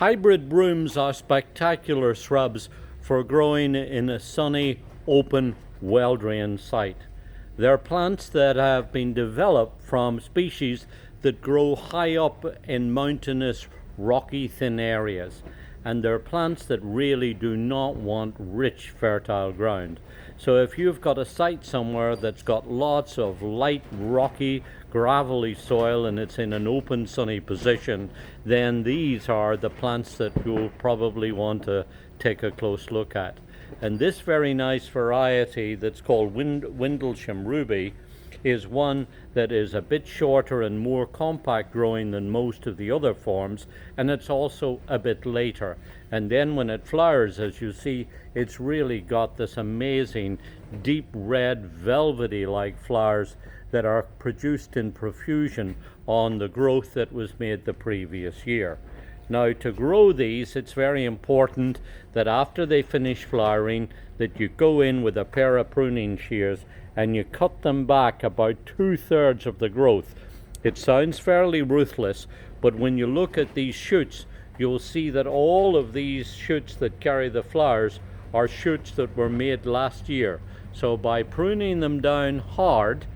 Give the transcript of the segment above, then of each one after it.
Hybrid brooms are spectacular shrubs for growing in a sunny, open, well-drained site. They're plants that have been developed from species that grow high up in mountainous, rocky, thin areas. And they're plants that really do not want rich, fertile ground. So if you've got a site somewhere that's got lots of light, rocky, gravelly soil and it's in an open, sunny position, then these are the plants that you'll probably want to take a close look at. And this very nice variety that's called Windlesham Ruby is one that is a bit shorter and more compact growing than most of the other forms, and it's also a bit later. And then when it flowers, as you see, it's really got this amazing deep red velvety like flowers that are produced in profusion on the growth that was made the previous year. Now, to grow these, it's very important that after they finish flowering that you go in with a pair of pruning shears and you cut them back about 2/3 of the growth. It sounds fairly ruthless, but when you look at these shoots, you'll see that all of these shoots that carry the flowers are shoots that were made last year. So by pruning them down hard,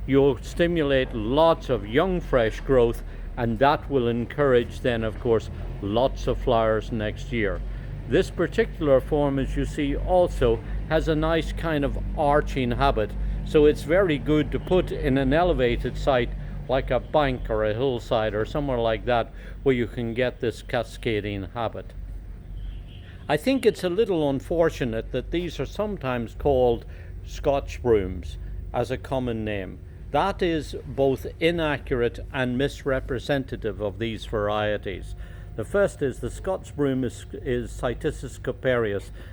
you'll stimulate lots of young fresh growth, and that will encourage then of course lots of flowers next year. This particular form, as you see, also has a nice kind of arching habit, so it's very good to put in an elevated site like a bank or a hillside or somewhere like that where you can get this cascading habit. I think it's a little unfortunate that these are sometimes called Scotch Brooms as a common name. That is both inaccurate and misrepresentative of these varieties. The first is the Scotch Broom is Cytisus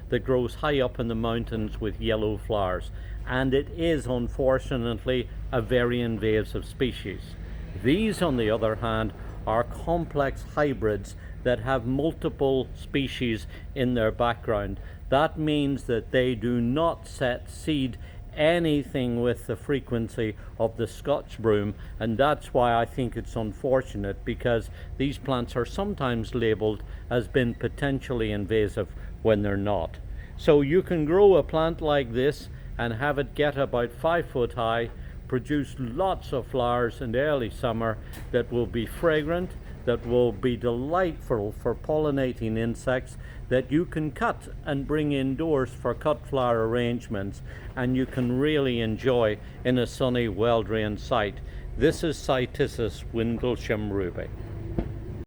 that grows high up in the mountains with yellow flowers, and it is unfortunately a very invasive species. These, on the other hand, are complex hybrids that have multiple species in their background. That means that they do not set seed anything with the frequency of the Scotch Broom, and that's why I think it's unfortunate, because these plants are sometimes labeled as being potentially invasive when they're not. So you can grow a plant like this and have it get about 5 foot high, produce lots of flowers in the early summer that will be fragrant, that will be delightful for pollinating insects, that you can cut and bring indoors for cut flower arrangements, and you can really enjoy in a sunny, well-drained site. This is Cytisus Windlesham Ruby.